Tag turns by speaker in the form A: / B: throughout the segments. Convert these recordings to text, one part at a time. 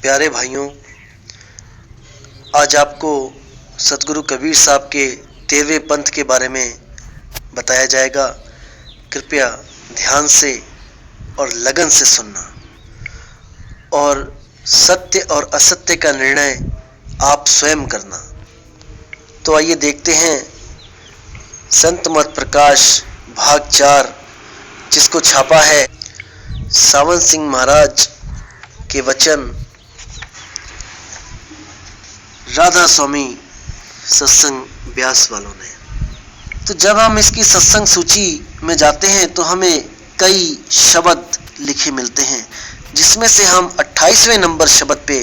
A: प्यारे भाइयों, आज आपको सतगुरु कबीर साहब के 13वें पंथ के बारे में बताया जाएगा। कृपया ध्यान से और लगन से सुनना और सत्य और असत्य का निर्णय आप स्वयं करना। तो आइए देखते हैं संत मत प्रकाश भाग 4, जिसको छापा है सावन सिंह महाराज के वचन राधा स्वामी सत्संग ब्यास वालों ने। तो जब हम इसकी सत्संग सूची में जाते हैं तो हमें कई शब्द लिखे मिलते हैं, जिसमें से हम 28वें नंबर शब्द पे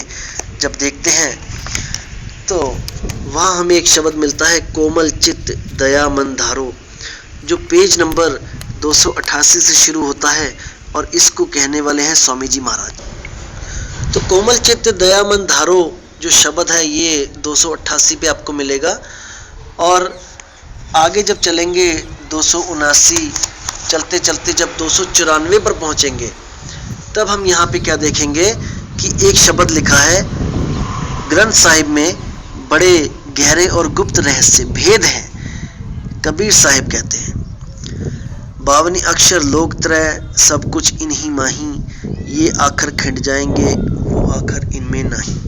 A: जब देखते हैं तो वहाँ हमें एक शब्द मिलता है, कोमल चित्त दया मन धारो, जो पेज नंबर 288 से शुरू होता है और इसको कहने वाले हैं स्वामी जी महाराज। तो कोमल चित्त दया मन धारो जो शब्द है ये 288 पे आपको मिलेगा और आगे जब चलेंगे 279 चलते चलते जब 294 पर पहुंचेंगे तब हम यहाँ पे क्या देखेंगे कि एक शब्द लिखा है, ग्रंथ साहिब में बड़े गहरे और गुप्त रहस्य भेद हैं, कबीर साहिब कहते हैं। 52 अक्षर लोक त्रय सब कुछ इन्हीं माही, ये आखर खिंड जाएंगे वो आखर इनमें नहीं।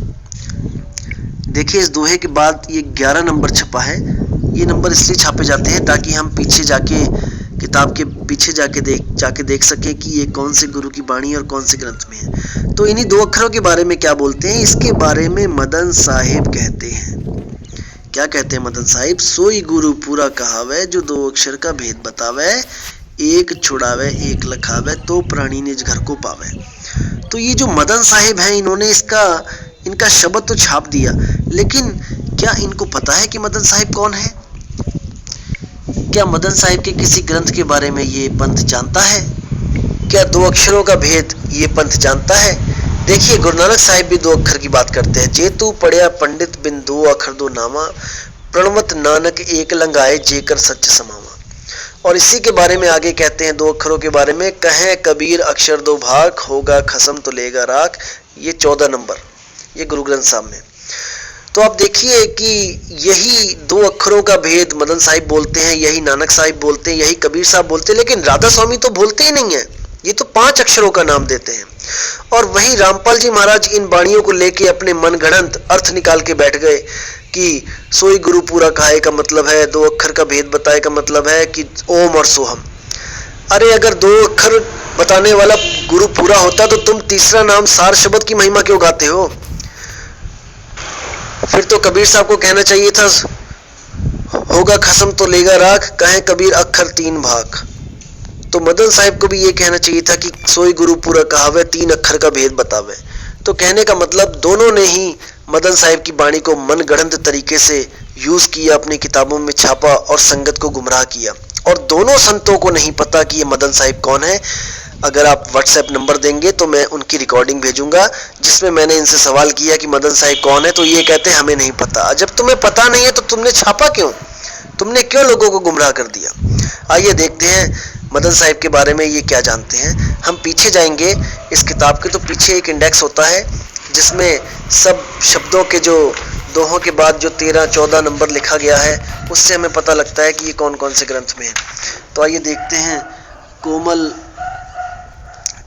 A: देखिए इस दोहे के बाद ये 11 नंबर छपा है। ये नंबर इसलिए छापे जाते हैं ताकि हम पीछे जाके किताब के पीछे जाके देख सके कि ये कौन से गुरु की वाणी और कौन से ग्रंथ में है। तो इन्हीं 2 अक्षरों के बारे में क्या बोलते हैं, इसके बारे में मदन साहिब कहते हैं। क्या कहते हैं मदन साहिब? सोई गुरु पूरा कहावे, जो 2 अक्षर का भेद बतावे, एक छुड़ावे एक लखावे, तो प्राणी निज घर को पावे। तो ये जो मदन साहिब हैं इन्होंने इनका शब्द तो छाप दिया, लेकिन क्या इनको पता है कि मदन साहिब कौन है? क्या मदन साहिब के किसी ग्रंथ के बारे में ये पंथ जानता है? क्या 2 अक्षरों का भेद ये पंथ जानता है? देखिए गुरु नानक साहिब भी 2 अक्षर की बात करते हैं, जेतु पढ़िया पंडित बिन 2 अक्षर 2 नामा, प्रणवत नानक एक लंगाए जेकर सच समावा। और इसी के बारे में आगे कहते हैं 2 अक्षरों के बारे में, कहें कबीर अक्षर 2 भाग, होगा खसम तो लेगा राख। ये 14 नंबर ये गुरु ग्रंथ साहब में। तो आप देखिए कि यही 2 अक्षरों का भेद मदन साहिब बोलते हैं, यही नानक साहिब बोलते हैं, यही कबीर साहब बोलते हैं, लेकिन राधा स्वामी तो बोलते ही नहीं है। ये तो 5 अक्षरों का नाम देते हैं। और वहीं रामपाल जी महाराज इन वाणियों को लेके अपने मनगढ़ंत अर्थ निकाल के बैठ गए कि सोई गुरु पूरा कहाए का मतलब है, 2 अक्षर का भेद बताए का मतलब है कि ओम और सोहम। अरे अगर 2 अक्षर बताने वाला गुरु पूरा होता तो तुम तीसरा नाम सार शब्द की महिमा क्यों गाते हो? फिर तो कबीर साहब को कहना चाहिए था, होगा खसम तो लेगा राख, कहें कबीर अक्षर 3 भाग। तो मदन साहिब को भी ये कहना चाहिए था कि सोई गुरु पूरा कहावे, 3 अक्षर का भेद बतावे। तो कहने का मतलब दोनों ने ही मदन साहिब की वाणी को मनगढ़ंत तरीके से यूज किया, अपनी किताबों में छापा और संगत को गुमराह किया। और दोनों संतों को नहीं पता कि ये मदन साहिब कौन है। अगर आप व्हाट्सएप नंबर देंगे तो मैं उनकी रिकॉर्डिंग भेजूंगा, जिसमें मैंने इनसे सवाल किया कि मदन साहिब कौन है, तो ये कहते हैं हमें नहीं पता। जब तुम्हें पता नहीं है तो तुमने छापा क्यों? तुमने क्यों लोगों को गुमराह कर दिया? आइए देखते हैं मदन साहिब के बारे में ये क्या जानते हैं। हम पीछे जाएंगे इस किताब के, तो पीछे एक इंडेक्स होता है जिसमें सब शब्दों के जो दोहों के बाद जो 13-14 नंबर लिखा गया है, उससे हमें पता लगता है कि ये कौन कौन से ग्रंथ में है। तो आइए देखते हैं कोमल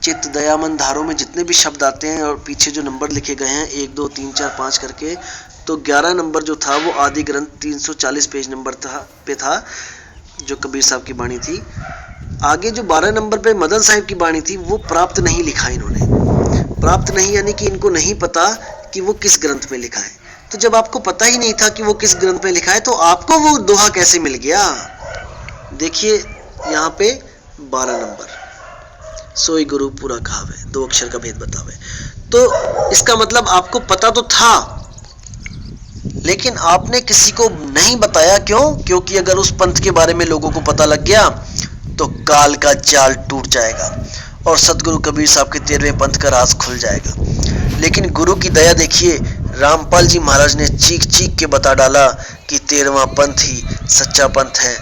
A: चित्त दयामन धारों में जितने भी शब्द आते हैं और पीछे जो नंबर लिखे गए हैं 1 2 3 4 5 करके, तो 11 नंबर जो था वो आदि ग्रंथ 340 पेज नंबर पे था, जो कबीर साहब की वाणी थी। आगे जो 12 नंबर पे मदन साहिब की वाणी थी वो प्राप्त नहीं लिखा इन्होंने। प्राप्त नहीं यानी कि इनको नहीं पता कि वो किस ग्रंथ में लिखा है। तो जब आपको पता ही नहीं था कि वो किस ग्रंथ में लिखा है तो आपको वो दोहा कैसे मिल गया? देखिए यहाँ पे 12 नंबर, सोई गुरु पूरा कहावे, 2 अक्षर का भेद बतावे। तो इसका मतलब आपको पता तो था, लेकिन आपने किसी को नहीं बताया। क्यों? क्योंकि अगर उस पंथ के बारे में लोगों को पता लग गया तो काल का जाल टूट जाएगा और सतगुरु कबीर साहब के 13वें पंथ का राज खुल जाएगा। लेकिन गुरु की दया देखिए, रामपाल जी महाराज ने चीख चीख के बता डाला कि 13वां पंथ ही सच्चा पंथ है,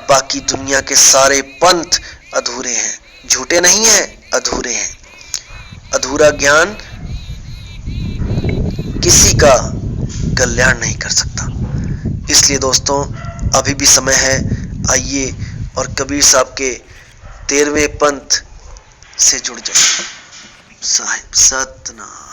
A: बाकी दुनिया के सारे पंथ अधूरे हैं। झूठे नहीं हैं, अधूरे हैं। अधूरा ज्ञान किसी का कल्याण नहीं कर सकता। इसलिए दोस्तों अभी भी समय है, आइए और कबीर साहब के 13वें पंथ से जुड़ जाए। साहिब सतनाम।